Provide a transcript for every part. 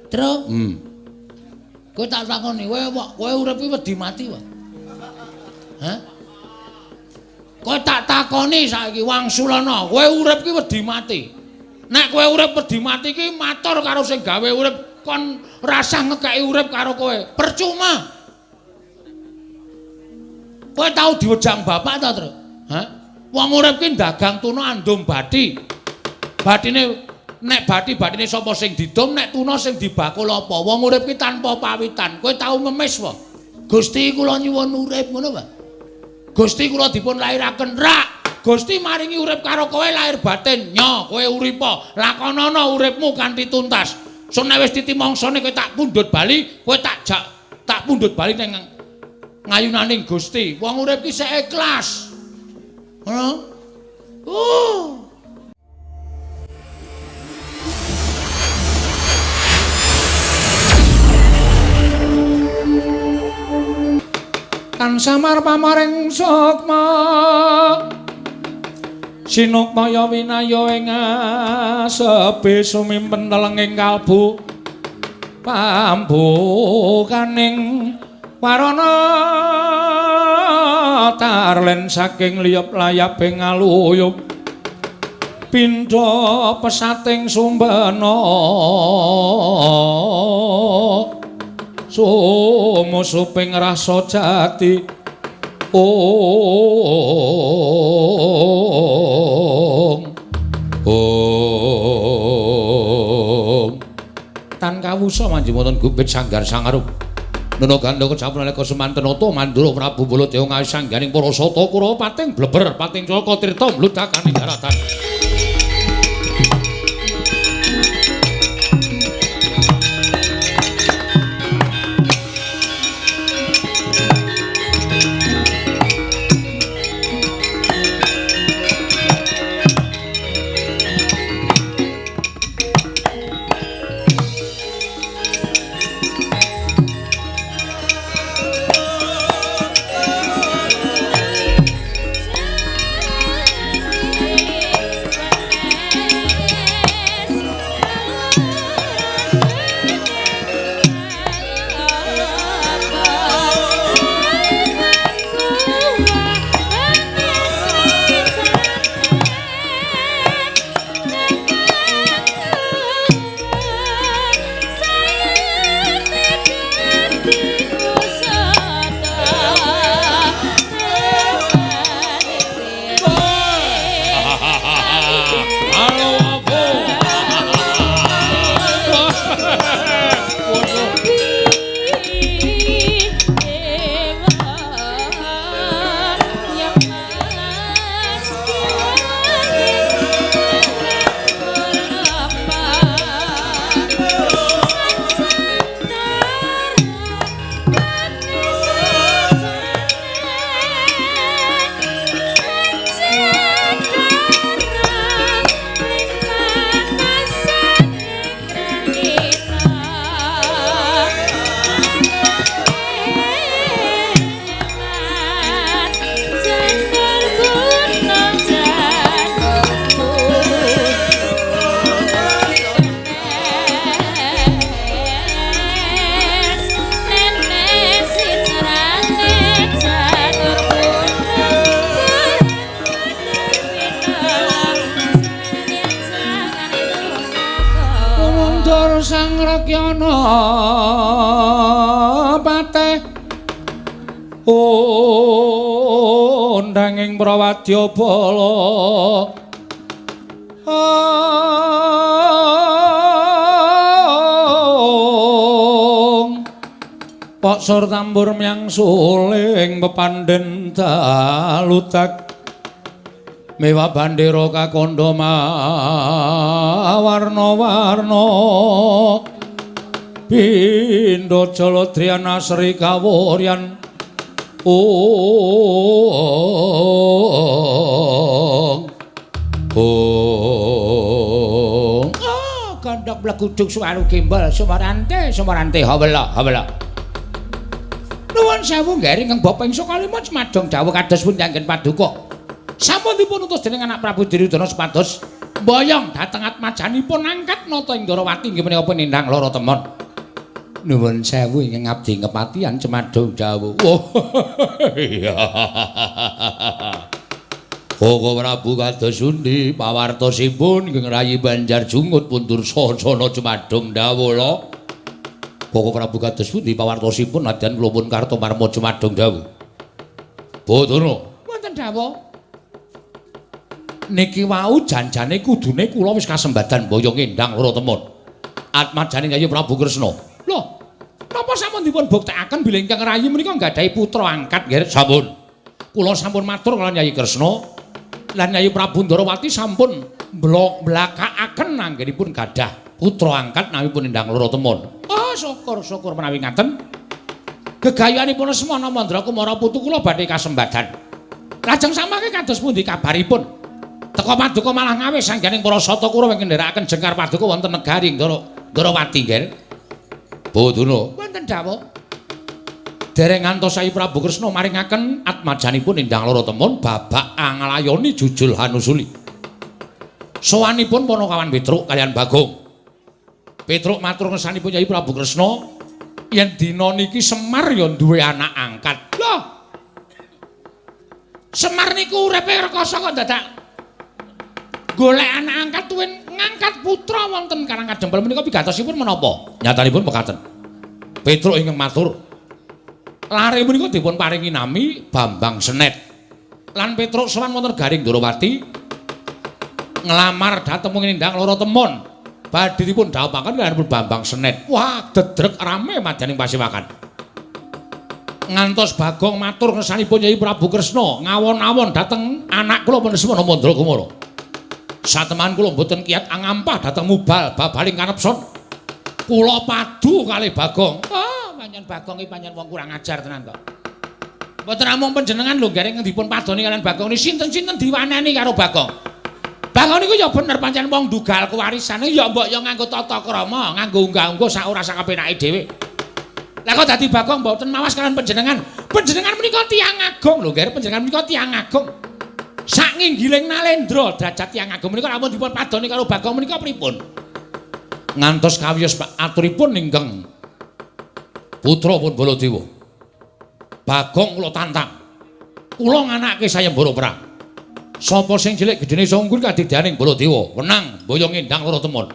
Truk. Kowe tak takoni, kowe urip iki wedi mati wae. Hah? Kowe tak takoni saiki Wangsulana, kowe urip iki wedi mati. Nek kowe urip wedi mati iki matur karo sing gawe urip kon rasah ngekeki urip karo kowe. Percuma. Kowe tau diwejang bapak ta, Truk? Hah? Wong urip ki dagang tuna andum bathi. Bathine nek bathine sapa sing didom, nek tuna sing dibakul apa? Wong urip ki tanpa pawitan. Kowe tau ngemis apa? Gusti kula nyuwun urip ngono, Pak. Gusti kula dipun lairaken rak. Gusti maringi urip karo kowe lahir batin. Nyo, kowe uripa. Lakonana uripmu kanthi tuntas. So nek wis titimangsane kowe tak pundhut bali, kowe tak pundhut bali ning ngayunaning Gusti. Wong urip ki sek ikhlas. Ngono? Kan samar pamaring sukma sinukmaya winaya ing asepe sumimpen telenging kalbu pambukaning warana tarlen saking liyep layaping aluyup pindha pesating sumbana sumusuping rasa jati tan kawusa manjing gumpit sanggar sangarup Nana gandha kecampur nalika semanten nata Mandura Prabu Baladewa ngayasangganing para sata Kurawa pating bleber pating Caka Tirta mludakaning daratan. Sang Rakyana pateh undanging Prawadya Bala Pok sur tambur miang suling pepandhen daludak mewa bandera kakandha warna-warna pindha jaladriyana sri kawuryan kandhak blagudug suwaru gimbal sumarante hawela nuwun sewu nggering kang bapa ing Sukalima Madong dawuh kados pun kanggen paduka sampun dipun utus dening anak Prabu Duryudana supados mboyong dhateng atmajanipun angkat nata ing Ndarawati inggih menika penindang lara temon. Nuwun sewu ingkang ngabdi kepatihan Cemadung dawuh. Oh. Koko Prabu kados pundi pawartosipun ingkang rayi Banjar Jungut pundur sasana Cemadung dawuh lho. Koko Prabu kados pundi pawartosipun nadyan kula pun karto marma Cemadung dawuh. Bathara, wonten dawuh. Niki wau janjane kudune kula wis kasembadan boyong endang loro temun. Atmajane Yayi Prabu Kresna. Lho, napa sampun dipun buktekaken bilih ingkang rayi menika nggadahi putra angkat nggih? Sampun. Kula sampun matur kaliyan Yayi Kresna. Lan Yayi Prabu Ndarawati sampun mblakakaken anggenipun gadah putra angkat namipun endang loro temun. Oh, syukur menawi ngaten. Gegayanipun Lesmana Mandra Kumara putu kula badhe kasembadan. Lajeng samangke kados pundi kabaripun? Teka Paduka malah ngawis sangganing para sata kura ingkang nderekaken jengkar Paduka wonten negari Ndarawati nggih. Bathara, wonten dawuh. Dereng ngantos Yayi Prabu Kresna maringaken atmajanipun endang loro temun babak anglayoni jujul hanusuli. Sowanipun Panakawan Petruk kaliyan Bagong. Petruk matur ngersanipun Yayi Prabu Kresna yen dina niki Semar ya duwe anak angkat. Lho. Semar niku uripe rekoso kok dadak golek anak angkat tuwin ngangkat putra wonten Karang Kadempel menika pigatosipun menapa? Nyatanipun mekaten. Petruk ingkang matur lare menika dipun paringi nami Bambang Senet. Lan Petruk sowan wonten Garing Ndarawati nglamar dhateng endang loro temun. Badhe dipun dhawuhaken kaliyan Bambang Senet. Wah, dedreg rame madyaning pasewakan. Ngantos Bagong matur ngersanipun Yayi Prabu Kresna ngawon-awon dhateng anak kula Lesmana Mandra Kumara. Sateman kula mboten kiyat angampah dhateng mubal babaling kanepson. Kula padu kalih Bagong. Panjen Bagong iki panjen wong kurang ajar tenan kok. Mboten namung panjenengan lho gareng dipun padoni kalian Bagong niki sinten-sinten diwaneni karo Bagong. Bagong niku ya bener pancen wong dugal kewarisane ya mbok ya nganggo tata krama, nganggo unggah-ungguh sak ora sak kepenake dhewe. Lah kok dadi Bagong mboten mawas kalian panjenengan. Panjenengan menika tiyang agung lho, nggih panjenengan menika tiyang agung. Sak nginggiling Nalendra derajat tiyang agung menika lamun dipun padoni karo Bagong menika pripun? Ngantos kawiyos aturipun ingkang putra pun Baladewa. Bagong kula tantang. Kula nganake sayembara perang. Sapa sing cilik gedene sungkur kadidyaning Baladewa, wenang boyong endang loro temun.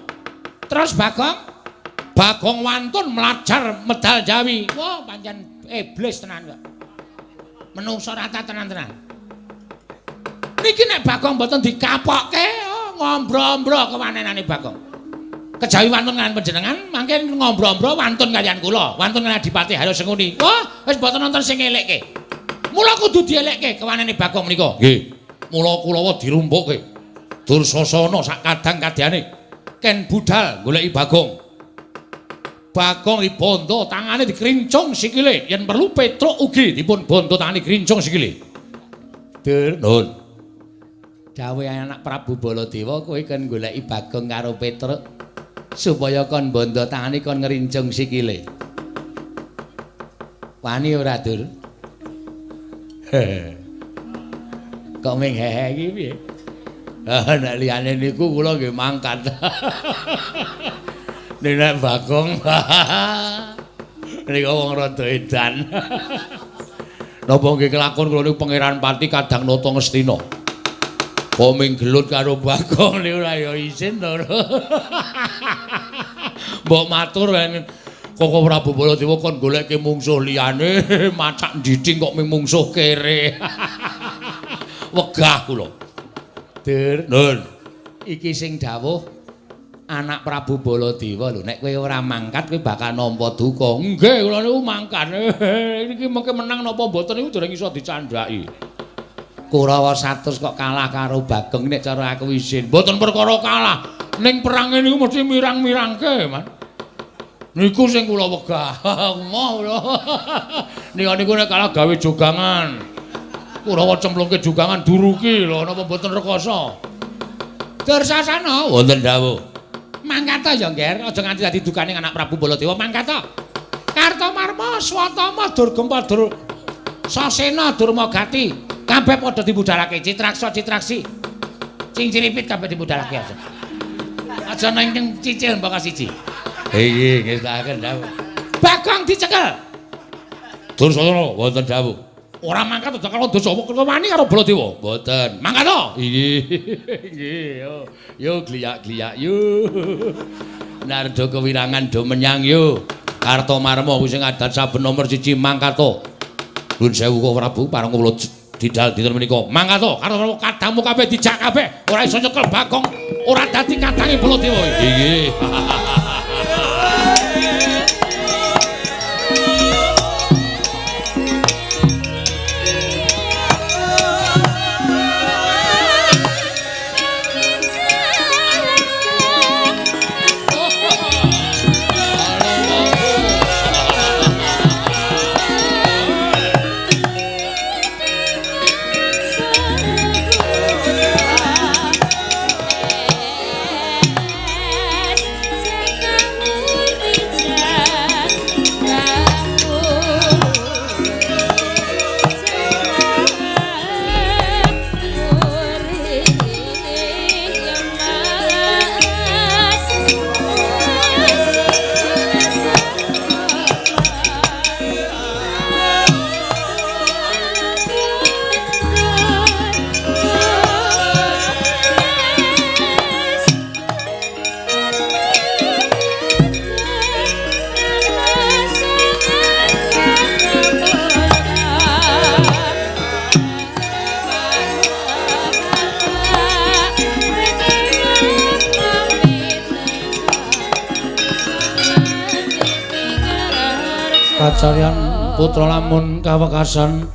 Terus Bagong wantun melajar medal Jawi. Wah, pancen iblis tenan kok. Menungso rata tenan-tenan. Niki nek Bagong mboten dikapokke, ngombro-ombro kewanenane Bagong. Kejawi wantun kaliyan panjenengan, mangke ngombro-ombro wantun kaliyan kula, wantun kaliyan Adipati Haryo Senguni. Wah, wis mboten wonten sing ngelekke. Mula kudu dielekke kewanene Bagong menika. Nggih. Mula Kulawa dirumpukke. Dursasana sak kadang-kadane ken budal goleki Bagong. Bagong dibondo tangane dikrincung sikile, yen perlu Petruk ugi dipun bondo tangane dikrincung sikile. Dur nun. Dawuh anak Prabu Baladewa kowe kan goleki Bagong karo Petruk supaya kon bondo tangane kon ngrincung sikile. Wani ora, Dur? Kok ming hehe iki piye? Nek liyane niku kula nggih mangkat. Nek Bagong nika wong rada edan. Napa nggih kelakon kula niku Pangeran Pati Kadang Nata Ngastina. Koming gelut karo Bagong niku ora ya isin to. Mbok matur Koko Prabu Baladewa kon goleke mungsuh liyane, macak ndithik kok mung mungsuh kere. Wegah kula. Dur, Nun. Iki sing dawuh anak Prabu Baladewa lho, nek kowe ora mangkat kowe bakal nampa duka. Nggih, kula niku mangkat. Niki mengke menang napa mboten niku dereng iso dicandhaki. Kurawa 100 kok kalah karo Bagong nek cara aku isin. Mboten perkara kalah. Ning perang niku mesti mirang-mirangke, Man. Niku sing kula wegah. Ngoh lho. Niku nek kalah gawe jogangan. Kurawa cemplungke jogangan duruki lho napa mboten rekoso. Dursasana wonten dawuh. Mangkata ya, Nger, aja nganti dadi dukaning anak Prabu Baladewa mangkata. Kartomarma, Swatama, Durgempa, Sasena, Durmagati, kabeh padha dibudhalake, Citraksa, Citraksi. Sing ciripit kabeh dibudhalake aja. Aja nang cicil mbaka siji. Nggih, nggih, dawuh. Bagong dicekel. Dursana wonten dawuh. Ora mangkat to kalau dosa wani karo Baladewa. Mboten. Mangkat to? Nggih. Yo gliyak-gliyak yo. Narda kewirangan do menyang yo. Kartomarma kuwi sing adat saben nomor 1 mangkat to. Nuwun sewu kok Prabu parang kula didal dinten menika. Mangkat to Kartomarma kadangmu kabeh dijak kabeh. Ora iso nyekel Bagong. Ora dadi kadange Baladewa. Nggih. Kacarian putra lamun kawekasan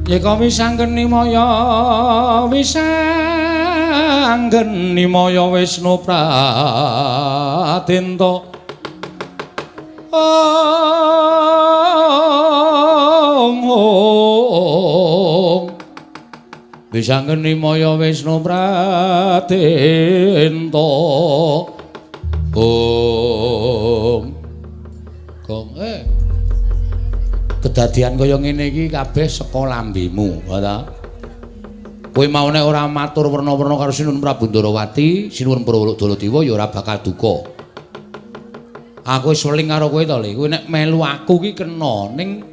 yeka wisanggeni maya Wisnu Pratenta wisanggeni maya Wisnu Pratenta Gong kedadian kaya ngene iki kabeh saka lambemu, ta? Kowe maune ora matur werna-werna karo Sinuwun Prabu Ndarawati, Sinuwun Baladewa ya ora bakal duka. Aku wis weling karo kowe to, Le. Kowe nek melu aku ki kena ning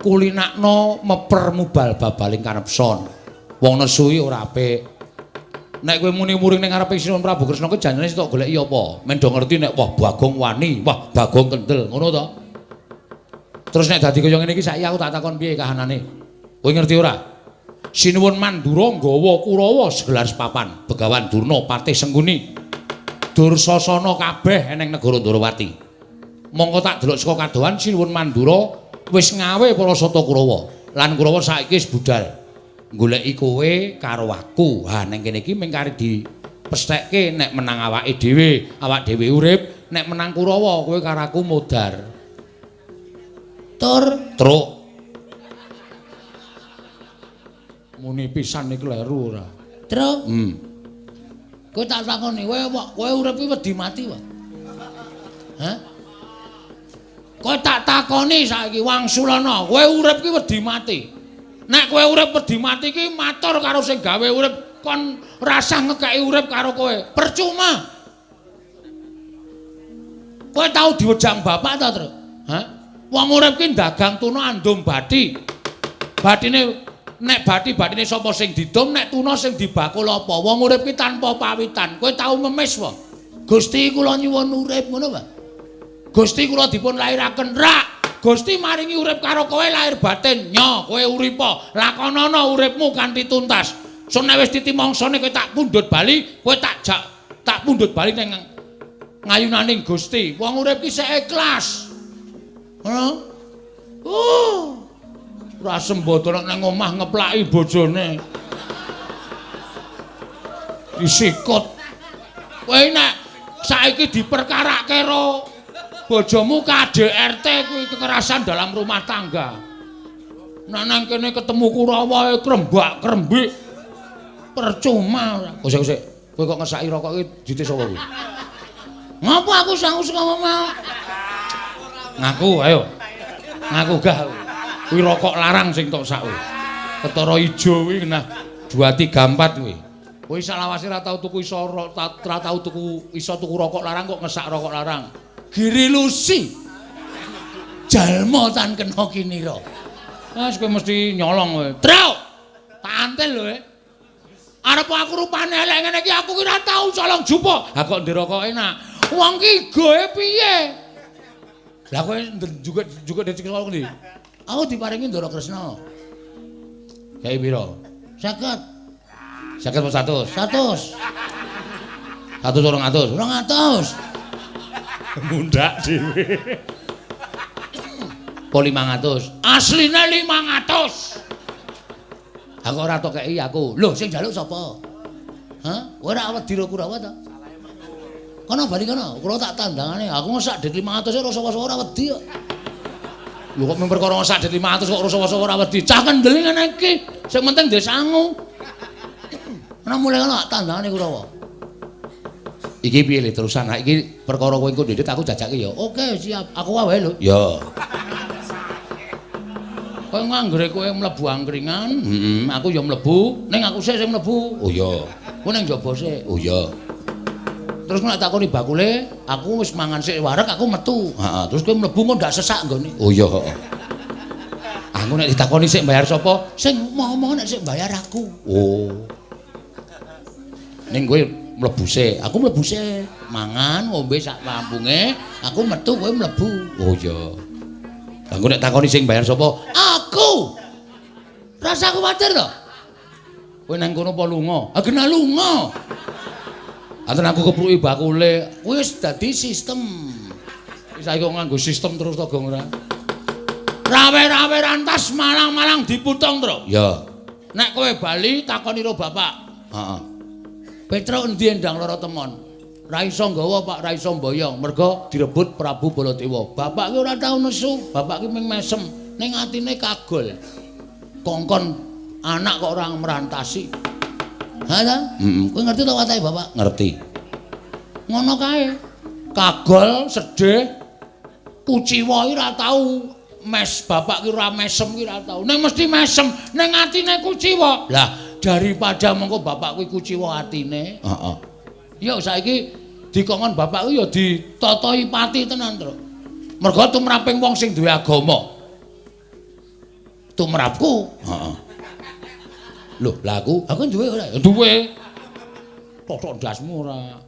kulinakno mepermu bal-babaling karepson. Wong nesu iki ora apik. Nek kowe muni muring ning ngarepe Sinuwun Prabu Kresna kuwi janjane tok goleki apa? Men do ngerti nek wah Bagong wani, wah Bagong kendel, ngono to? Terus nek dadi kaya ngene iki saiki aku tak takon piye kahanane. Kowe ngerti ora? Sinuwun Mandura nggawa Kurawa segelar papan, Begawan Durna, Patih Sengguni. Dursasana kabeh eneng negara Ndarawati. Mongko tak delok saka kadohan Sinuwun Mandura wis ngawe para sata Kurawa. Lan Kurawa saiki wis budal. Goleki kowe karo aku. Ha ning kene iki mung kari dipesthekke nek menang awake dhewe urip, nek menang Kurawa kowe karo aku modar. Truk. Muni pisan iki kleru ora? Truk. Kowe tak takoni, kowe urip iki wedi mati wae. Hah? Kowe tak takoni saiki Wangsulana, kowe urip iki wedi mati. Nek kowe urip wedi mati iki matur karo sing gawe urip kon rasah ngekeki urip karo kowe. Percuma. Kowe tau diwejang bapak ta, Tru? Hah? Wong urip ki dagang tuna andum bathi. Bathine nek bathine sapa sing didom, nek tuna sing dibakul apa? Wong urip ki tanpa pawitan. Kowe tau memis wae. Gusti kula nyuwun urip ngono wae. Gusti kula dipun lairaken rak. Gusti maringi urip karo kowe lahir batin. Nyo, kowe uripa, lakonana uripmu kanthi tuntas. So nek wis titimangsane kowe tak pundhut bali, kowe tak pundhut bali ning ngayunaning Gusti. Wong urip ki sik ikhlas. Ngono? Ora sembodo nek nang omah ngeplaki bojone. Disikut. Kowe nek saiki diperkarake karo bojomu KDRT kuwi kekerasan dalam rumah tangga. Nek nang kene ketemu Kurawa krembak-krembik percuma. Kosek-kosek, kowe kok ngesaki rokok iki dite sapa kuwi? Ngapa aku sangu saka omah? Ngaku ayo. Ngaku gah. Kuwi rokok larang sing tok sak kuwi. Ketara ijo kuwi nah 2 3 4 kuwi. Kowe salawase ra tau tuku iso ra tau tuku rokok larang kok ngesak rokok larang. Giri Lusi. Jalma tan kena kinira. Wes kowe mesti nyolong kowe. Truk. Tantel lho. Arep aku rupane elek ngene iki aku ki ora tau colong jupo. Ha kok ndira kok enak. Wong ki goe piye? Lah kowe juga dadi colong ndi? Aku diparingi Ndara Kresna. Kae pira? 50. 50 apa 100? 100. 100 200. 200. Mundak dhewe. Po 500. Asline 500. Aku ora tok kei aku. Lho sing njaluk sapa? Hah? Ora wedi Kurawa ta? Kono bali kono. Kula tak tandangane. Aku ngesak dit 500 ora sapa-sapa ora wedi kok. Lho kok mung perkara ngesak dit 500 kok ora sapa-sapa ora wedi. Cah kendeli ngene iki. Sing penting ndek sangu. Ana mulai kono tak tandangane Kurawa. Iki piye le terusan? Iki perkara kowe engko ndit aku jajake ya. Oke, siap. Aku wae lho. Ya. Kowe nganggere kowe mlebu angkringan, aku ya mlebu, ning aku sik sing mlebu. Oh iya. Kowe ning njaba sik. Oh iya. Terus nek takoni bakule, aku wis mangan sik wareg aku metu. Heeh, terus kowe mlebu kok ndak sesak nggone. Oh iya, heeh. Aku nek ditakoni sik bayar sapa? Sing mau nek sik bayar aku. Oh. Ning kowe mlebu sik, aku mlebu sik. Mangan, ngombe sak kampunge, aku metu kowe mlebu. Oh iya. Aku nek takoni sing bayar sapa? Aku. Rasa kuwatir to? Kowe nang kono apa lunga? Ah kena lunga. Anten aku kepruki bakule, wis dadi sistem. Saiki kok nganggo sistem terus to gong ora? Rawe-rawe rantas malang-malang diputung, Tru. Ya. Nek kowe bali takoni karo bapak. Heeh. Petruk endi endang lara temon? Ra iso nggawa Pak, ra iso mboyong, merga direbut Prabu Baladewa. Bapak ki ora tau nesu, bapak ki mung mesem, ning atine kagol. Kongkon anak kok ora merantasi. Ha ta? Kowe ngerti ta watahe bapak? Ngerti. Ngono kae. Kagol, sedih, kuciwa ki ora tau mes, bapak ki ora mesem ki ora tau. Ning mesti mesem, ning atine kuciwa. Lah, daripada mengko bapak kuwi kuciwa atine, heeh. Ya saiki dikongkon bapak ku ya ditotoi pati tenan, Tru. Merga tumraping wong sing duwe agama. Tumrapku, heeh. Lho, lah aku duwe ora? Duwe. Tok ndasmu ora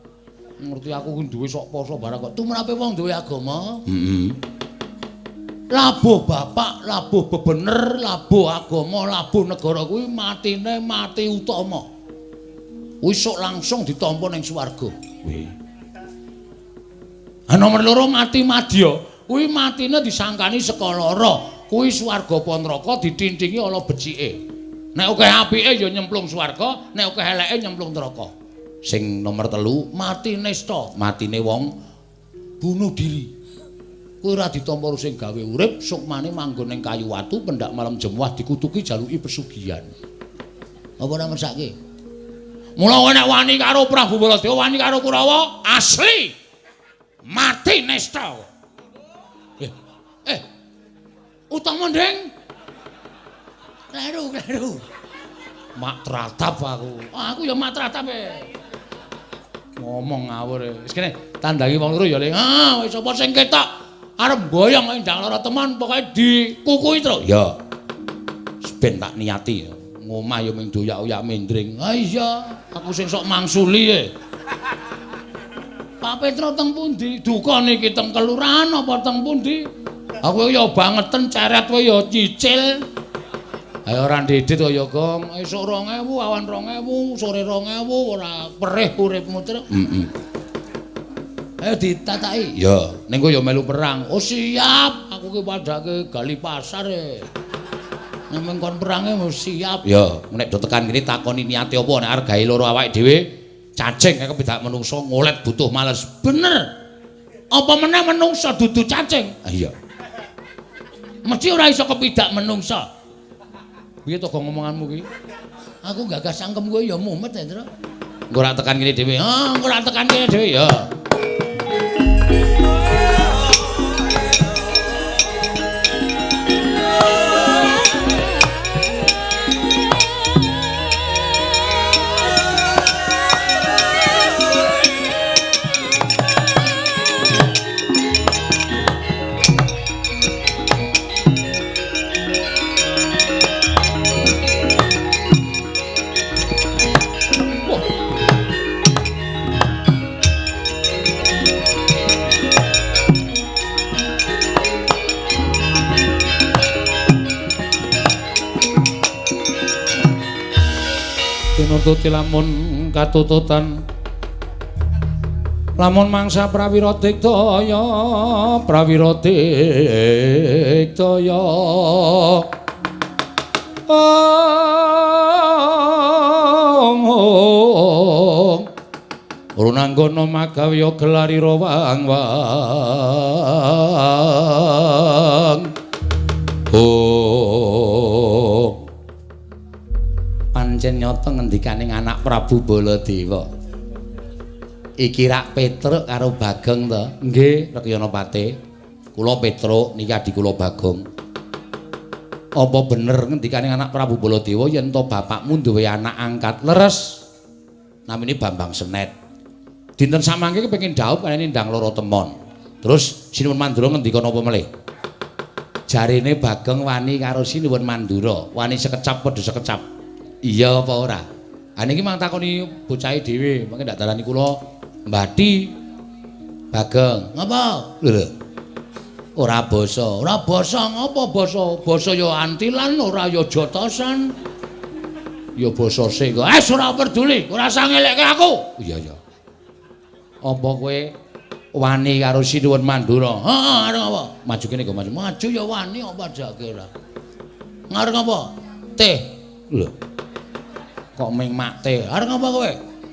ngerti aku ku duwe sok poso barang kok tumrape wong duwe agama. Labuh bapak, labuh bebener, labuh agama, labuh negara kuwi matine mati utama. Kuwi sok langsung ditampa ning swarga. Kuwi. Nomor 2 mati madya. Kuwi matine disangkani saka lara. Kuwi swarga apa neraka ditindhingi ala becike. Nek akeh apike ya nyemplung swarga, nek akeh eleke nyemplung neraka. Sing nomor 3 mati nista, matine wong bunuh diri. Kuwi ora ditampa sing gawe urip, sukmane manggon ning kayu watu, pendak malam jemuah dikutuki jaluki pesugihan. Apa ora mersake? Mula kowe nek wani karo Prabu Baladewa, wani karo Kurawa, asli mati nesta. Utama ndeng. Kleru. Mak tratap aku. Aku ya mak tratap ngomong ngawur. Wis kene tandangi wong loro ya, Ling. Wis sapa sing ketok arep boyong endang lara teman pokoke dikukui, Tru. Ya. Ben tak niati. Ngomah ya ming doyak-oyak mendring. Ha iya, aku sing sok mangsuli Pak Petro teng pundi? Duka niki teng kelurahan apa teng pundi? Aku ya bangeten ceret kowe ya cicil. Ayo ora ndedit kok ya, Gong. Esuk 2000, awan 2000, sore 2000 ora perih uripmu, Tru. Ayo ditataki. Ya, ning kowe ya melu perang. Oh siap, aku ki padake gali pasar Nek kon perange wis siap. Ya, nek do tekan kene takoni niate apa nek arep gawe loro awake dhewe cacing kaya kepidak menungso ngolet butuh males. Bener. Apa meneh menungso dudu cacing? Iya. Mesti ora iso kepidak menungso. Piye to ngomonganmu kuwi? Aku gagas sangkem kowe ya mumet ya, Tru. Engko ora tekan kene dhewe. Engko ora tekan kene dhewe ya. nututi lamun katututan lamun mangsa prawira digdaya Runanggana magawiya gelarira wang-wang pancen nyata ngendikaning anak Prabu Baladewa iki rak Petruk karo Bagong to nggih Rekyanapati kula Petruk niki adi kula Bagong apa bener ngendikaning anak Prabu Baladewa yen to bapakmu duwe anak angkat leres namine Bambang Senet dinten samangke kepengin dhaup kanene ndang loro temon terus Sinuwun Mandura ngendika napa melih jarine Bagong wani karo Sinuwun Mandura wani sekecap padha sekecap iya apa ora niki mang takoni bocahe dhewe mangke ndak darani kula Mbati Bagong ngapa lho ora basa ngapa basa ya antilan ora ya jotosan ya basa sing ora peduli ora usah ngelekke aku iya apa kowe wani karo Sinuwun Mandura heeh arep apa maju kene kok maju ya wani apa jake ora ngarep apa teh lho kok ming mak teh arep apa kowe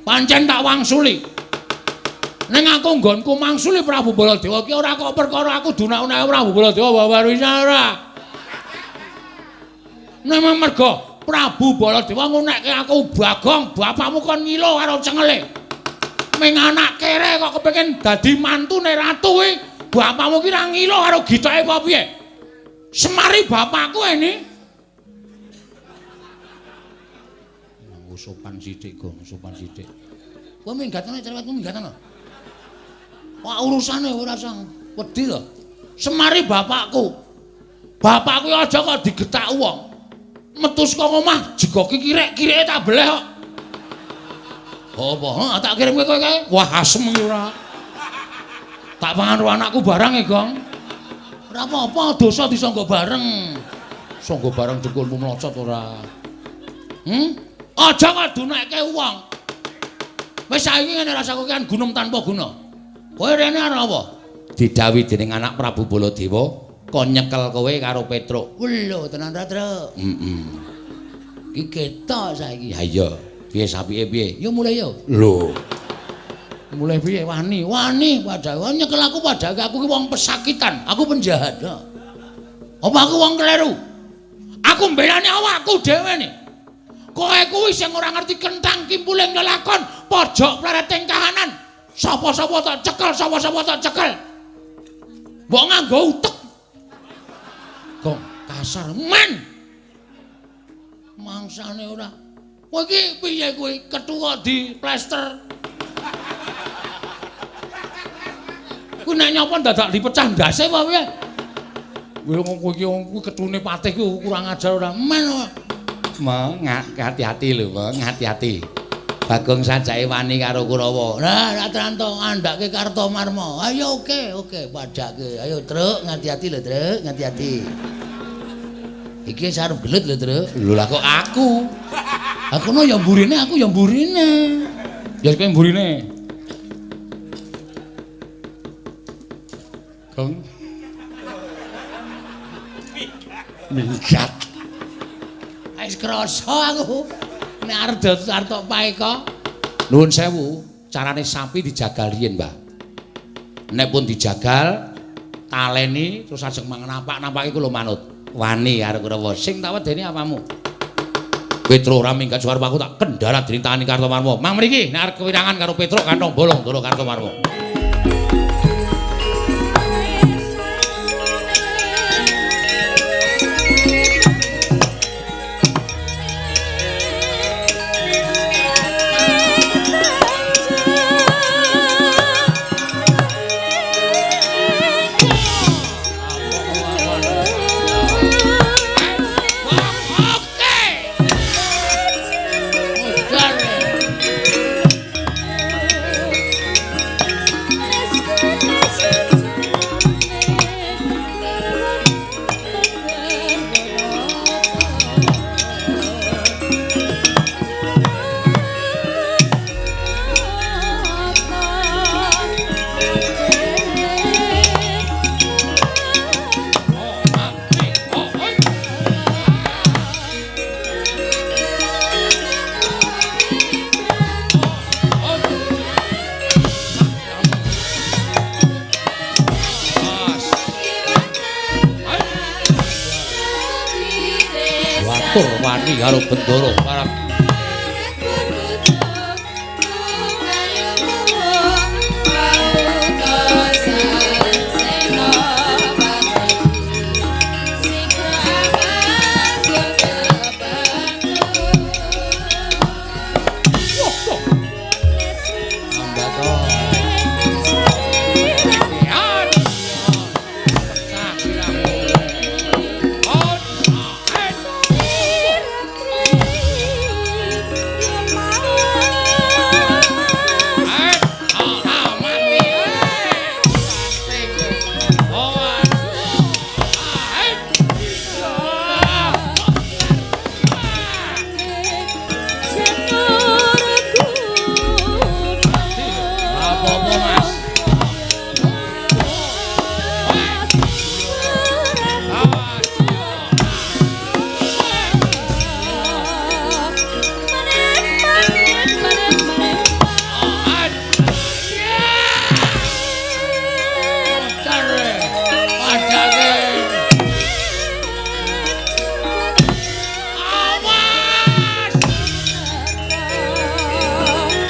pancen tak wangsuli ning aku nggonku mangsuli Prabu Baladewa ki ora kok perkara aku dunak-unake Prabu Baladewa babar wis ora memang mergo Prabu Baladewa ngunekke aku Bagong bapakmu kon ngilo karo cengele ming anak kere kok kepengin dadi mantune ratu kuwi bapakmu ki ra ngilo karo gitoke apa piye semari bapakku ini sopan sithik Gong sopan sithik kowe minggatane cerewetmu minggatane wah urusane ora sang wedi to semari bapakku aja kok digetak wong metu saka omah jegoki kirek-kireke tak beleh kok apa tak kirim kowe wah asem iki ora tak pangan karo anakku barang Gong ora apa-apa dosa disangga bareng sangga bareng dukulmu mlocot ora aja kok dunekke wong wis saiki ngene rasaku kan gunung tanpa guna kowe rene arep apa didhawuhi dening anak Prabu Baladewa kon nyekel kowe karo Petruk lho tenan ra Truk iki ketok saiki ha iya piye sapike piye ya mulai ya lho mulai piye wani padahal nyekel aku padahal aku ki wong pesakitan aku penjahat apa aku wong kleru aku mbelani awakku dhewe ne kowe kuwi sing ora ngerti kentang kimpuling lelakon pojok plereting kahanan sapa-sapa tak cekel mbok nganggo utek Gong kasar men mangsane ora kowe iki piye kuwi kethu kok di plester kuwi nek nyapa dadak dipecah ndase apa piye kowe iki kethune patih ku kurang ajar ora men Mong hati-hati lho, Mong hati-hati. Bagong sajake wani karo Kurawa. Lah, Ratranto andake Kartomarma. Ayo oke, padake. Ayo, Truk, hati-hati lho, Truk, hati-hati. Iki sarep gelut lho, Truk. Lho lah kok aku. Aku no ya mburine, aku ya mburine. Ya kowe mburine. Gong. Minggat. Wis krasa aku nek arep tok paeka. Nuwun sewu, carane sapi dijagal riyen, Mbah. Nek pun dijagal, taleni terus ajeng mangan napak-napake kula manut. Wani karo Kurawa sing tak wedeni apamu. Petruk ora minggat suwarep aku tak kendharat dritani Kartomarma. Mang mriki nek arep kewirangan karo Petruk kantong bolong dolo Kartomarma. tur wani karo Bendoro Parang.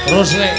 Terus le.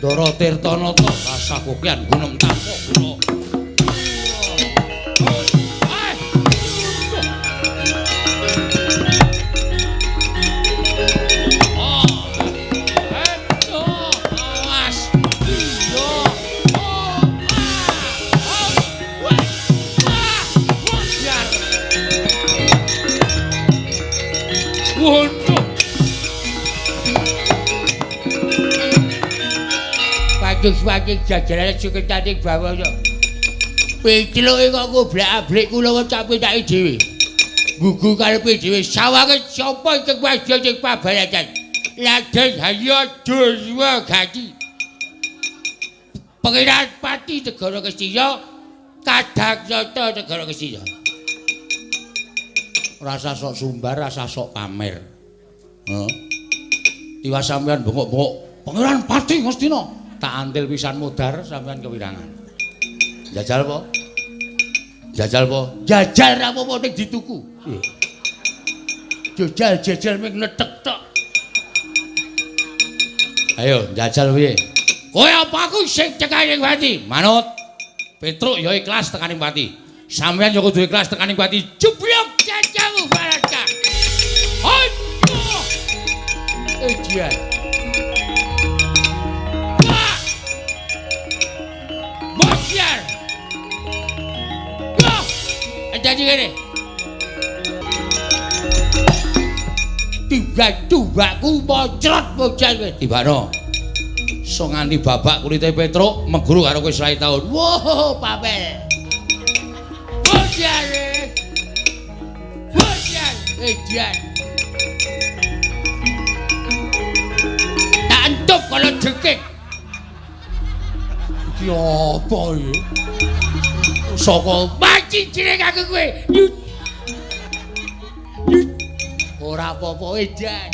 Doro Tirtanata kasakukian gunem tampa kula. Paging jajaran cukup tadi bawa yo. Piceluke kok goblak-ablik kula kok capek tak dhewe. Gugu karepe dhewe sawange sapa sing wadya sing pabalajan. Laden hayo dhewe gati. Pengiran Pati Negara Kestiya, Kadang Nyata Negara Kestiya. Rasa sok sumbar, rasa sok pamer. Heeh. Tiwas sampean bengok-bengok Pengiran Pati Ngastina. Tak antil pisan mudar sampean kewirangan. Jajal po? Jajal po? Jajal ra apa-apa ning dituku. Jajal ming netek tok. Ayo jajal piye? Kowe apa aku sing tekaning Pati? Manut. Petruk ya ikhlas tekaning Pati. Sampeyan ya kudu ikhlas tekaning Pati. Jeblok jajamu baraka. Aduh. Ejian. Bociar. Wah. Jadi ngene. Tiba-tibaku bocrot bocah kowe. Tibano. So nganti babak kulite Petruk meguru karo kowe selai taun. Wow, papel. Bociar. Bociar. Ejian. Tak entuk kalau jengking. Ya apa ya? Saka maci cilik aku kowe. Ora apa-apa edan.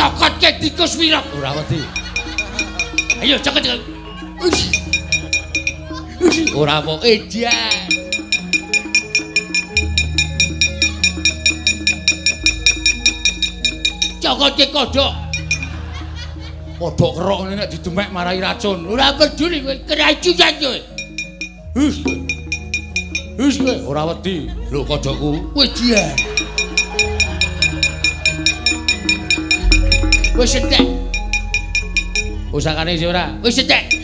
Cokotke tikus wirok ora wedi. Ayo cokot. Ora apa edan. Cokotke kodhok. Kodhok kerok ngene nek didemek marai racun. Ora peduli kowe keracunan kowe. Wis kowe ora wedi. Lho kodhokku edan. Wis entek. Usakane sih ora. Wis entek.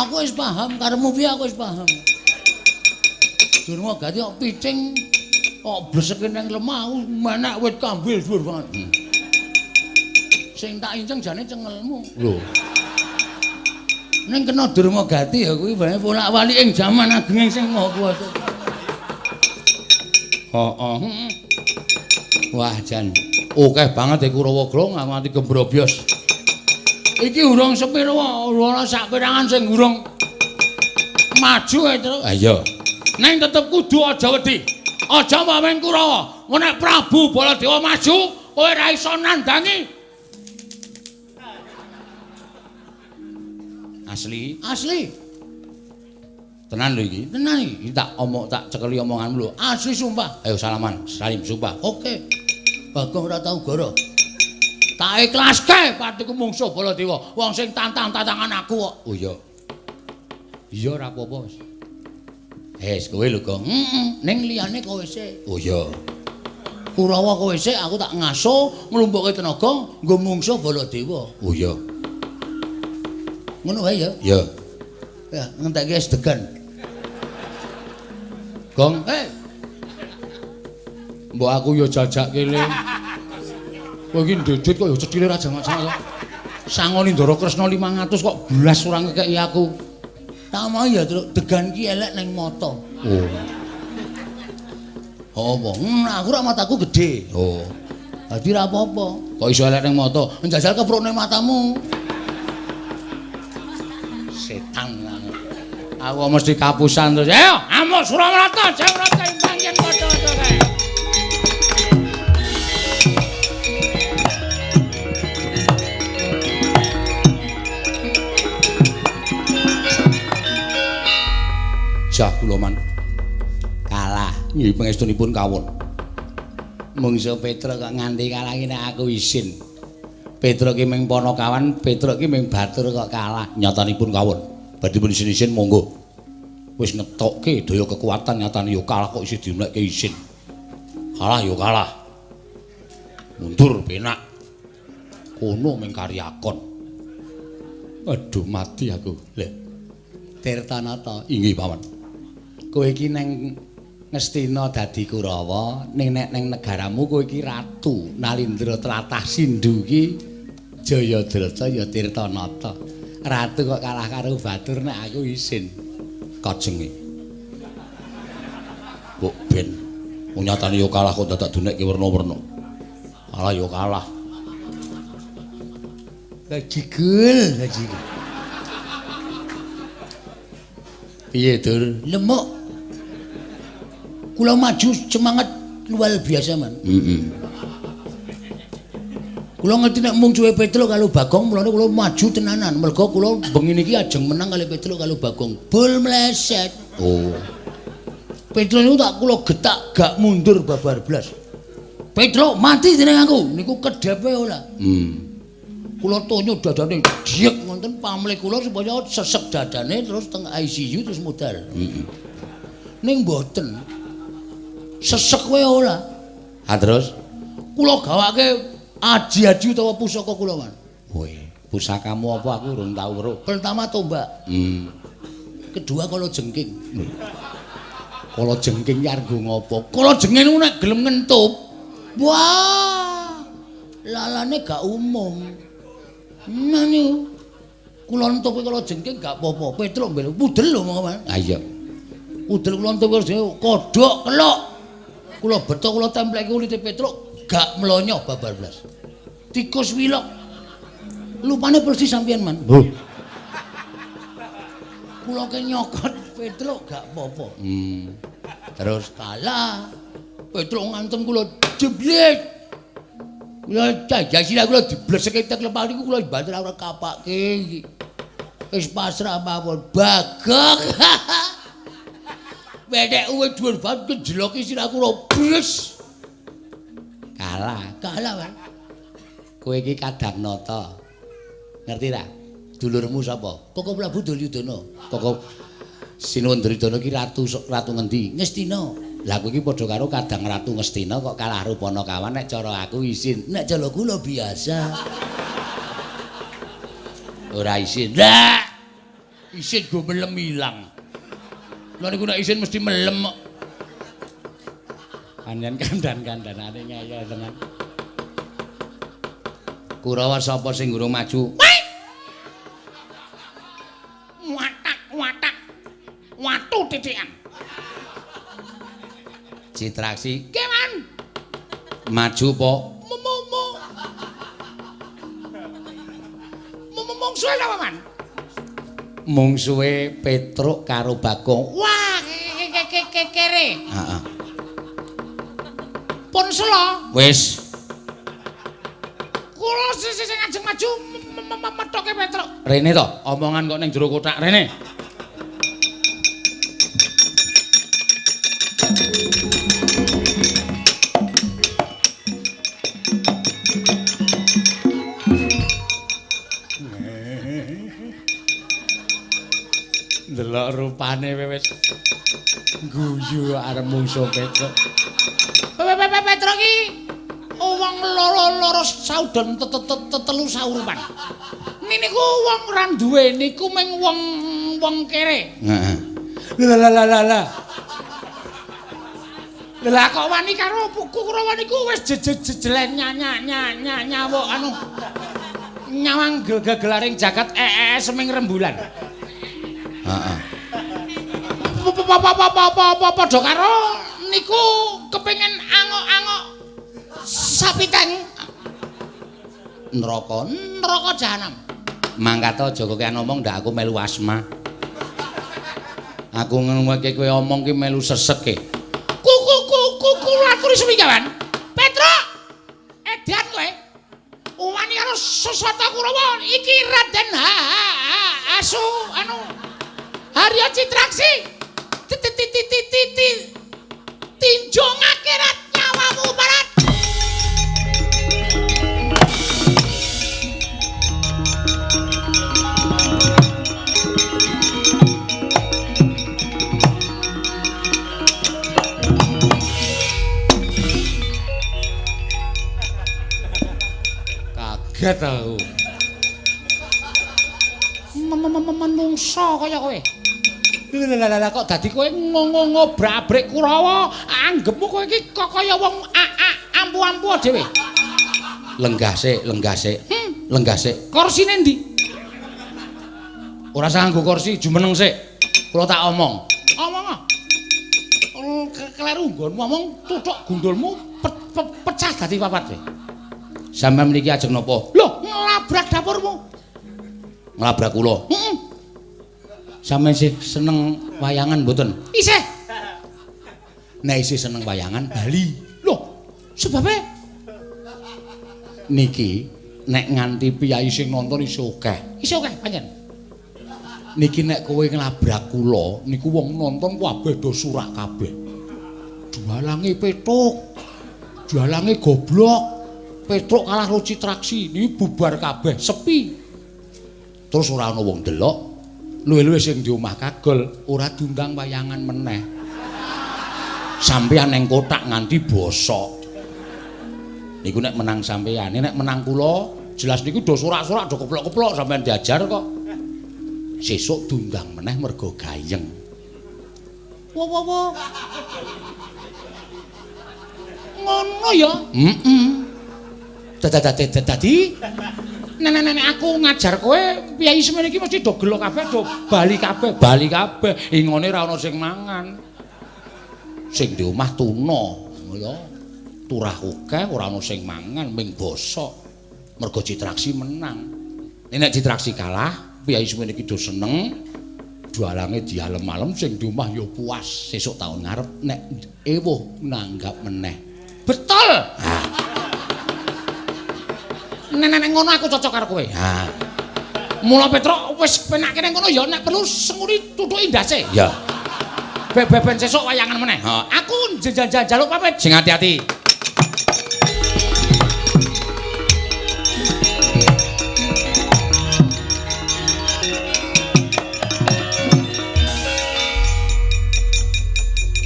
Aku wis paham karepmu piye aku wis paham. Durung gati kok picing kok bleseke nang lemah menak wit kambil dhuwur banget. Sing tak inceng jane cengelmu. Lho. Ning kena Durung gati ya kuwi bae bolak-balik ing jaman ageng sing maha kuwasa. Heeh. Wah jan akeh banget iku Kurawa nganti gembrobyos. Iki urung sepiro ana sak pirangan sing urung maju ae terus. Ha iya. Ning tetep kudu aja wedi. Aja mamen Kurawa. Nek Prabu Baladewa maju, kowe ora iso nandangi. Asli? Asli. Tenan lho iki. Tenan iki. Tak cekeli omonganmu lho. Asli sumpah. Ayo salaman, salim sumpah. Oke. Bagong ora tau goro. Tak ikhlaske patiku mungsuh Baladewa. Wong sing tantang-tantangan aku kok. Oh iya. Iya ora apa-apa. Wis kowe lho, Gong. Ning liyane kowe sik. Oh iya. Kurawa kowe sik aku tak ngaso nglumpukke tenaga nggo mungsuh Baladewa. Oh iya. Ngono wae ya? Iya. Ya, ngentekke es degan. Gong, mbok aku yo jajak kene. Kowe iki ndedit kok ya cethile ra jamak-jamak kok. Sangoni Ndara Kresna 500 kok blas ora ngekeki aku. Tak mau ya Truk, degan ki elek ning mata. Oh. Apa? Aku ra mataku gedhe. Oh. Dadi ra apa-apa. Kok iso elek ning mata? Njajal kepruk ning matamu. Setan banget. Aku mesti kapusan terus. Ayo, amuk Suramarata, Jawrata imbang yen padha-padha kae. Jah kula man kalah nggih pangestunipun kawon. Mungsuh Petruk kok nganti kalah iki nek aku isin. Petruk ki ming Panakawan, Petruk ki ming Batur kok kalah. Nyatanipun kawon. Badhe pun isin-isin monggo. Wis ngetokke daya kekuatan nyatane ya kalah kok isih dimlekke isin. Kalah ya kalah. Mundur penak. Kono ming karyakon. Aduh mati aku. Lha Tirtanata inggih paman. Kowe iki neng Ngastina dadi Kurawa, ning nek neng negaramu kowe iki ratu. Nalindra tlatah Sindhu iki Jayadrata ya Tirtanata. Ratu kok kalah karo Batur nek aku isin. Kajenge. Kok ben nyatane ya kalah kok dadak dunekke werna-werna. Kalah ya kalah. Gajigul. Piye, Dur? Lemuk. Kula maju semangat luar biasa, Man. Kula ngerti nek mung cuwe Petruk karo Bagong, mulane kula maju tenanan. Merga kula bengi niki ajeng menang kali Petruk karo Bagong. Bol meleset. Oh. Petruk niku tak kula getak gak mundur babar blas. Petruk mati jeneng aku. Niku kedepe ora. Kula tonyo dadane diek wonten pamrih kula supaya sesek dadane terus teng ICU terus mudal. Ning mboten. Sesek wae ora. Ha terus kula gawake aji-aji utawa pusaka kula, Man. Woi, pusakamu apa aku urung tau weruh. Pertama tombak. Kedua kala jengking. Kala jengking yargo ngopo? Kala jengking ku nek gelem ngentup. Wah. Lalane gak umum. Nah niku. Kula entup kala jengking gak apa-apa. Petruk mbel pudel lho monggo. Ha iya. Pudel kula entup kodhok kelok. Kula beto kula templeki kulite petruk gak mlonyo babar blas. Tikus wilok. Lupane persis sampeyan man. Kula ke nyokot petruk gak apa-apa. Terus kalah. Petruk ngantem kula jeblet. Kula jajasila kula dibleseke tek lepake niku kula banter ora kapake iki. Wis pasrah mawon bagok. Wedek uwe dhuwur banget kejeloki siraku ora bres. Kalah kan. Kowe iki kadang nata. Ngerti ta? Dulurmu sapa? Koko Prabu Duryudana. Koko Sinuwun Duryudana iki ratu ngendi? Ngastina. Lah kowe iki padha karo kadang ratu Ngastina kok kalah rupana kawan nek cara aku isin. Nek cara kula biasa. Ora isin. Lah. Isin go melem ilang. Lha niku nek isin mesti melem kok. Panjen kandan-kandanane ngaya tenan. Kurawa sapa sing urung maju? Watak. Watu titikan. Citraksi. Keman. Maju po. Mungsuhe apa man? Mungsuhe Petruk karo Bagong. Wah, kere. Heeh. Pun sela. Wis. Kula sing ajeng maju methoke Petruk. Rene to, omongan kok ning jero kotak rene. Delok rupane wis guyu arep mungsuh Petruk. Petruk iki wong loro saudon tetelu saurupan. Niku wong ora duwe niku mung wong kere. Heeh. Lah. Lah kok wani karo Kurawa niku wis jejelen nyawuk anu. Nyawang gegelaring jagat seming rembulan. Heeh. Padha karo niku kepengin angok-angok sapiteng neraka jahanam. Mangkat aja kok ngomong ndak aku melu asma. Aku ngomongke kowe omong ki melu sesek e. Kula aturi sumikawan. Petruk. Edan kowe. Uwani karo Sesata Kurawa iki Raden Asu anu Harya Citraksi. Tinjung akhirat nyawamu barat. Kaget aku. Menungso kaya kowe. Lah kok dadi kowe ngobrak-abrik Kurawa, anggepmu kowe iki kaya wong ampu-ampu dhewe. Lenggah sik. Kursine ndi? Ora usah nganggo kursi, jumeneng sik. Kula tak omong. Omong. Kleru nggonmu omong tuthuk gundulmu pecah dadi papat. Sampeyan mriki ajeng napa? Lho, nglabrak dapurmu. Nglabrak kula. Heeh. Sampeyan sih seneng wayangan mboten? Isih. Nek isih seneng wayangan bali. Loh, sebabe niki nek nganti piyai sing nonton isih akeh. Isih akeh pancen. Niki nek kowe nglabrak kula, niku wong nonton kabeh do surak kabeh. Jualange petuk. Jualange goblok. Petruk kalah karo Citraksi, niki bubar kabeh, sepi. Terus ora ana wong delok. Luwe-luwe sing di omah kagol ora diundang wayangan meneh. Sampeyan ning kotak nganti bosok. Niku nek menang sampeyan, nek menang kula jelas niku do sorak-sorak do keplok-keplok sampeyan diajar kok. Sesuk diundang meneh mergo gayeng. Wo. Ngono ya? Dadi nenek aku ngajar kowe piyai semene iki mesti do gelo kabeh, do bali kabeh. Ingone ra ono sing mangan. Sing di omah tuna, ya. Turah akeh ora ono sing mangan ming bosok. Mergo Citraksi menang. Nek Citraksi kalah, piyai semene iki do seneng. Jualange dialem-alem sing di omah ya puas. Sesuk taun ngarep nek ewuh nanggap meneh. Betul. Nenek ngono aku cocok karo kowe. Ha. Mula Petruk wis penak kene ngono ya nek perlu senguri tutuki ndase. Ya. Ben sesuk wayangan meneh. Aku njaluk pamit. Sing hati-hati.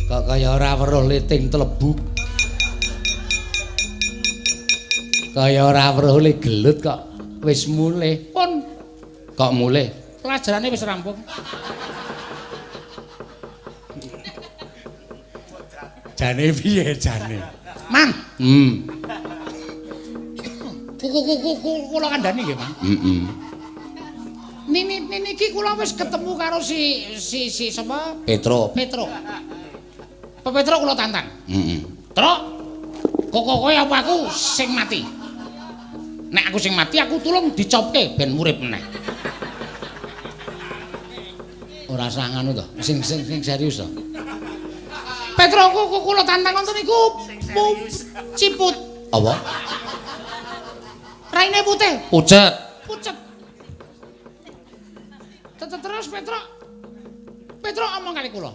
Kok kaya ora weruh liting tlebuk. Kaya ora weruh le gelut kok wis mulih. Pun kok mulih? Pelajarane wis rampung. Jane piye jane? Man. Kula kandhani nggih, Man. Niki kula wis ketemu karo si sapa? Petruk. Pak Petruk kula tantang. Truk. Kowe apa aku sing mati? Nek aku sing mati aku tulung dicopke ben urip meneh. Ora usah ngono to. Sing serius to. Petruk kula tantang wonten niku ciput. Apa? Raine putih. Pucet. Terus Petruk omong kali kula.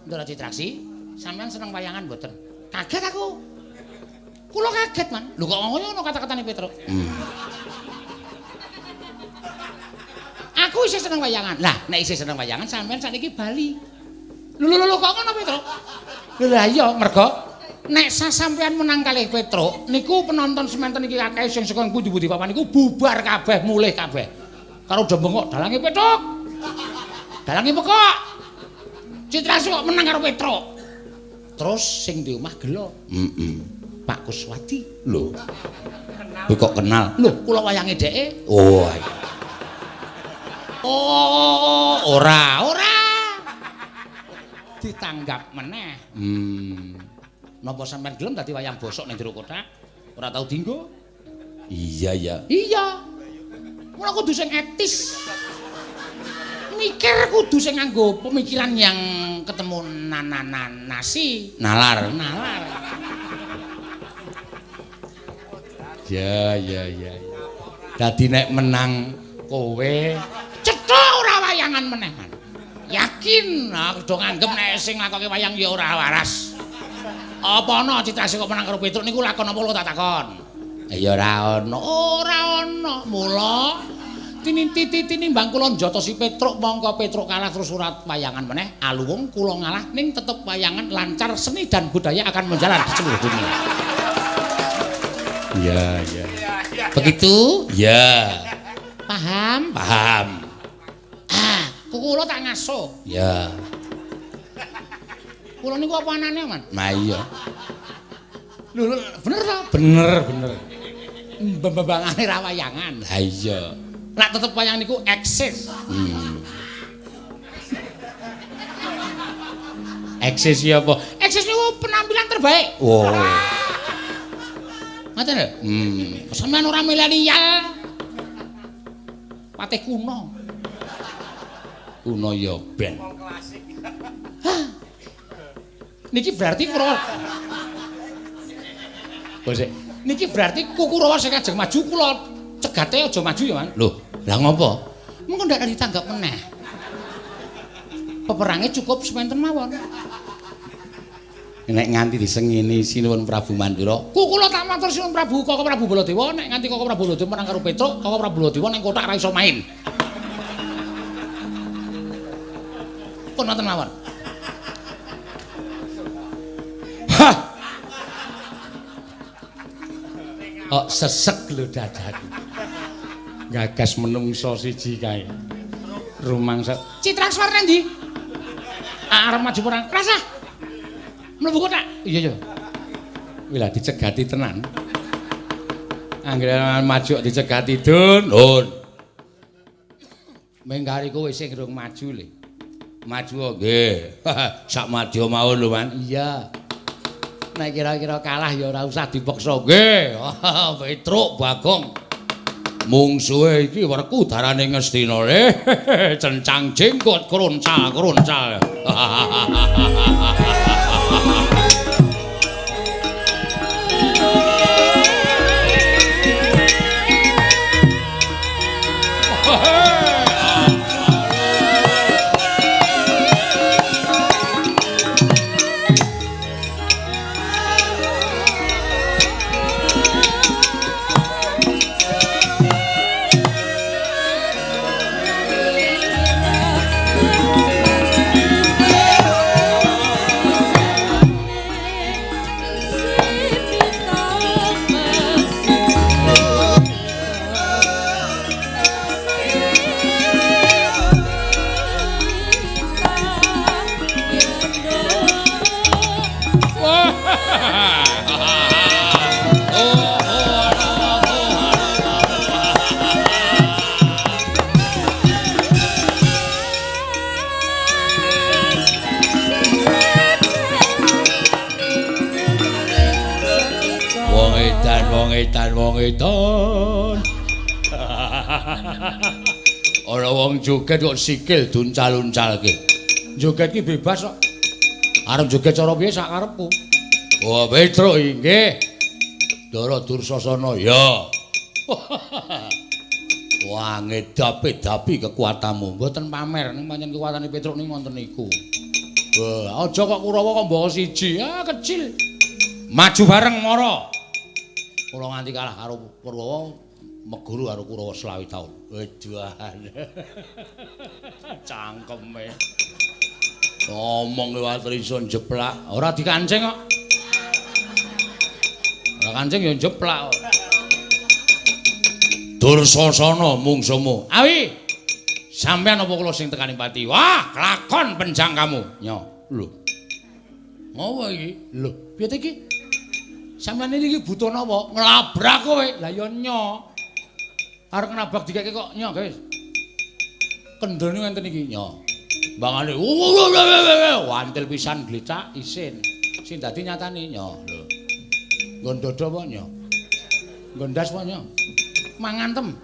Ndara Citraksi, sampean seneng wayangan mboten? Kaget aku. Kula kaget, Man. Lho kok ngono kata-katane Petruk. Aku isih seneng wayangan. Lah, nek isih seneng wayangan sampean sakniki bali. Lho kok ngono Petruk? Lah iya, mergo nek sampean menang kalih Petruk, niku penonton semanten iki akeh sing saka pundi-pundi papan niku bubar kabeh, mulih kabeh. Karo do bengok dalange Petruk. Dalange pekok. Citraksi kok menang karo Petruk. Terus sing di omah gelo. Pak Kuswati. Lho. Kowe kok kenal? Lho, kula wayange dheke. Oh. Oh, ora. Ditanggap meneh. Napa sampean gelem dadi wayang bosok ning jero kotak? Ora tau dienggo? Iya. Mula kudu sing etis. Mikir kudu sing nganggo pemikiran yang ketemu nasi. Nalar. Ya. Dadi nek menang kowe cethuk ora wayangan meneh, Man. Yakin aku do nganggep nek sing lakoke wayang ya ora waras. Apa ana Citraksi kok menang karo Petruk niku lakon apa kula tak takon? Ya ora ana. Mula tinimbang kula njotosi Petruk mongko Petruk kalah terus surat wayangan meneh. Aluwung kula ngalah ning tetep wayangan lancar, seni dan budaya akan menjalan di seluruh dunia. Ya. Begitu? Ya. Paham? Kula tak ngaso. Ya. Kula niku apa anane, Man? Nah iya. Lho, bener ta? Bener. Mbambangane ra wayangan. Ha iya. Nek tetep wayang niku eksis. Eksis ya apa? Eksis niku penampilan terbaik. Oh. Ngoten lho. Sampeyan ora milenial. Patih kuno. Kuno ya ben. Niki berarti Kurawa. Bosek. Niki berarti Kurawa sing ajeng maju kula cegate aja maju ya, Man. Lho, lah ngopo? Mengko ndak ditanggap meneh. Peperange cukup semanten mawon. Nek nganti disengini sinuwun Prabu Mandura, kula tak matur sinuwun Prabu Koko Prabu Baladewa, nek nganti Koko Prabu Baladewa menang karo Petruk, Koko Prabu Baladewa ning kotak ra iso main. Pun wonten mawon. Hah. Oh, sesek lho dadaku. Gagas menungso siji kae. Rumangsa. Citraksi warna ndi? Arep maju perang. Rasa. Mlebu kota. Iya ya. Wila dicegati tenan. Anggere maju dicegati Dun. Menggari kowe sing durung maju le. Maju nggih. Sak madya mawon lho, Man. Iya. Nek kira-kira kalah ya ora usah dipaksa nggih. Petruk Bagong. Mungsuhe iki werku darane Ngastina le. Cencang jenggot kroncal. Wong edan. Ora wong joget kok sikil duncal-uncalke. Joget ki bebas kok. Arep joget cara piye sak karepku. Oh, Petruk nggih. Ndara Dursasana ya. Wah, ngedapi kekuatanmu. Mboten pamer ning pancen kekuatane Petruk ning wonten niku. Wah, aja kok Kurawa kok mbawa siji. Kecil. Maju bareng mara. Kula nganti kalah karo Purwawa meguru karo Kurawa 20 taun. Wedohan. Cangkeme. Ngomong liwat rison jeplak, ora dikancing kok. Ora kancing ya jeplak kok. Dursasana mungsumu. Awi. Sampeyan apa kula sing tekani pati? Wah, lakon penjang kamu. Nyo, lho. Ngopo iki? Lho, piye iki? Sampeyan iki butuh napa? Nglabrak kowe. Lah ya nyo. Arep nabrak dikeke kok nyo, guys. Kendhone ngenten iki nyo. Bangane wantil pisan glecak isin. Sing dadi nyatane nyo. Lho. Nggon dodo apa nyo? Nggon ndas apa nyo? Mangantem.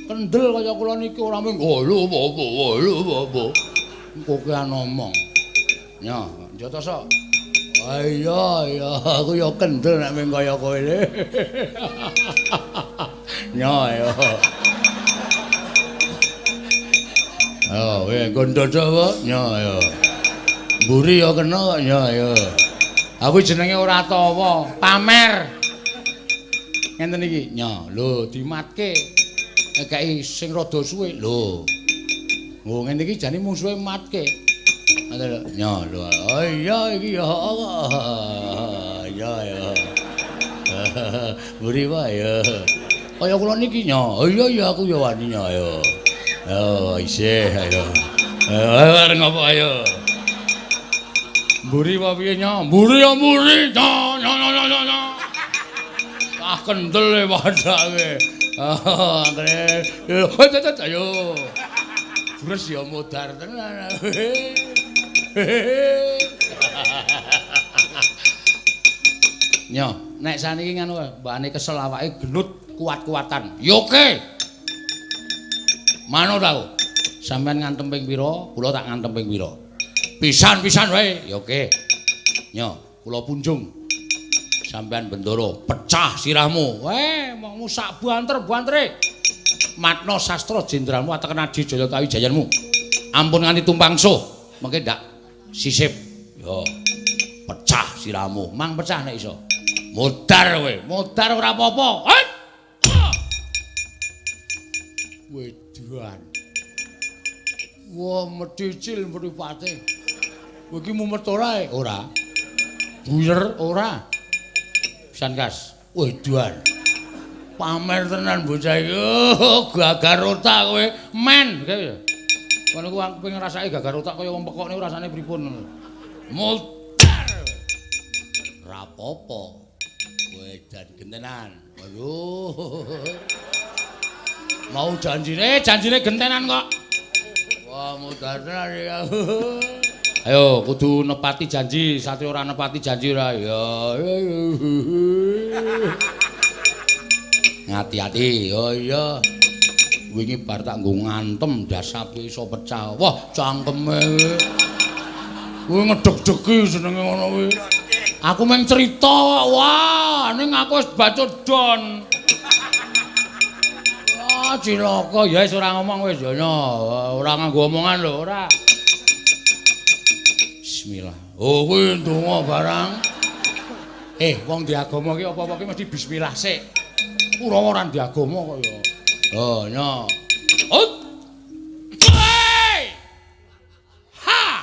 Kendel kaya kula niki ora mung lho apa. Engko ki ngomong. Nyo, Jatasa. Iya, aku ya kendel nek mung kaya kowe. Nyo ya. Oh, gondodo apa? Nyo ya. Mburi ya kena nyo ya. Aku jenenge ora tawa, pamer. Ngenten iki. Nyo, lho dimatke. Nekeki sing rada suwe. Lho. Oh, ngene iki jane mungsuhe matke. Nyo lho. Oh iya iki ya. Ya ya. Mburi wae ya. Kaya kula niki nyo. Oh iya aku ya wani nyo ya. Oh, isih ayo. Areng apa ayo? Mburi apa piye nyo? Mburi ya mburi. Nyo. Ah kendel e padake. Anggere. Ayo. Terus ya modar tenan. Nyo, nek saniki ngono mbakane kesel awake genut kuat-kuatan. Yoke. Manut aku. Sampeyan ngantem ping pira, kula tak ngantem ping pira. Pisan-pisan wae. Yoke. Nyo, kula punjung. Sampeyan Bendoro pecah sirahmu. Mongmu sak banter-bantere. Matna sastra jenderalmu ateken Adi Jaya Kawijayanmu. Ampun nganti tumpang suh. Mengke ndak sisip. Yo. Pecah sirahmu. Mang pecah nek iso. Modar kowe. Modar ora apa-apa. Wedoan. Wah, medicil mripate. Kowe iki mumet ora e? Ora. Buyer ora. Pisan kas. Wedoan. Pamer tenan bocah iki. Gagar otak kowe. Men kowe. Kono ku aku pengen rasake gagar otak kaya wong pekok niku rasane pripun. Mutar. Rapopo. Kowe dan gentenan. Waduh. Mau janjine gentenan kok. Wah, mutar tenan ya. Ayo kudu nepati janji, satria ora nepati janji ora ya. Ngati-ati. Oh iya. Wingi bar tak nggo ngantem dasape iso pecah. Wah, cangkeme. Kuwi ngedeg-degi jenenge ngono kuwi. Aku meng cerita, wah, ning aku wis bacut don. Wah, cilaka ya wis ora ngomong wis ya. Ora nganggo omongan lho, ora. Bismillah. Oh, kuwi ndonga barang. Wong di agama ki apa-apa ki mesti bismillah sik. Ora ora di agama kok ya. Oh, no. Ut. Hey! Ha!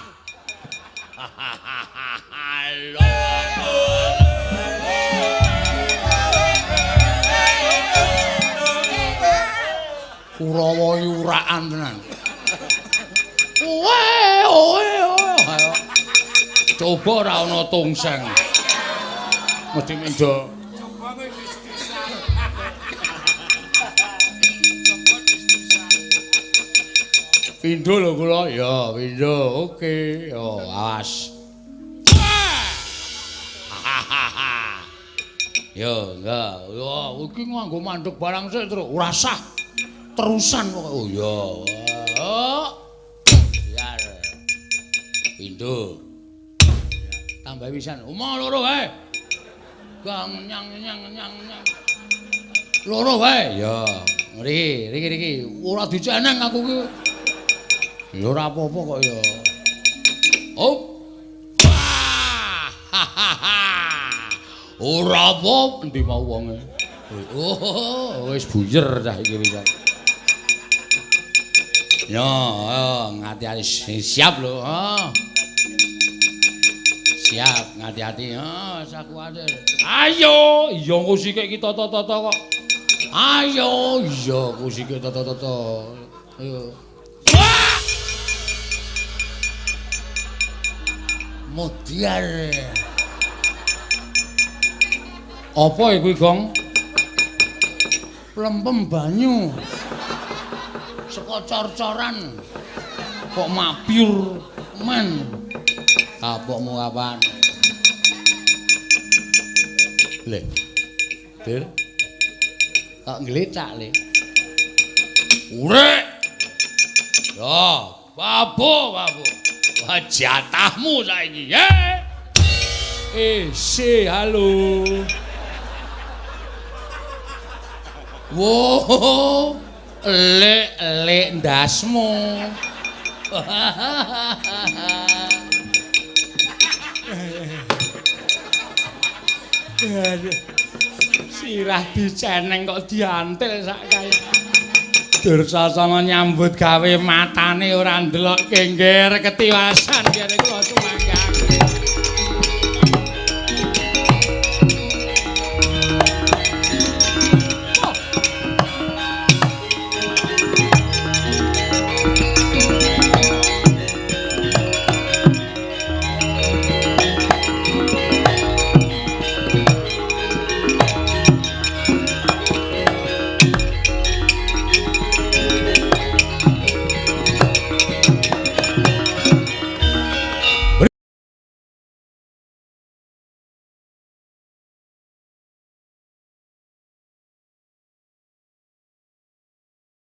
Halo. Kurawa yuraan tenan. Oe. Coba ora ana tungseng. Mesti mendo. Pindho lho kula. Ya, pindho. Oke. Yo, awas. Yo, enggak. Yo, iki nganggo mandeg barang sik terus ora sah. Terusan kok. Oh, ya. Biar. Pindho. Tambah pisan. Omong loro wae. Gang nyang. Loro wae. Ya. Riki. Ora diceneng aku ki. Ya ora apa-apa kok ya. Oh. Ora apa endi mau wonge. Oh, wis buyer cah iki pisan. Ya, ngati-ati siap lho. Siap, ngati-ati. Sak kuwatir. Ayo, iya kusike iki tata-tata kok. Ayo, iya kusike tata-tata. Ayo. Mutiar. Apa iku, Gong? Plempem banyu. Saka cor-coran. Kok mapyur men. Kapokmu kapan? Le. Dir. Kok nglecak, Le. Urek. Yo, babu. Jatahmu saiki, halo. Wo, lek ndasmu. Sirah diceneng kok diantil sak kaya. Dursasana nyambut gawe matane ora ndelok kengger ketiwasan kene kula sumangga.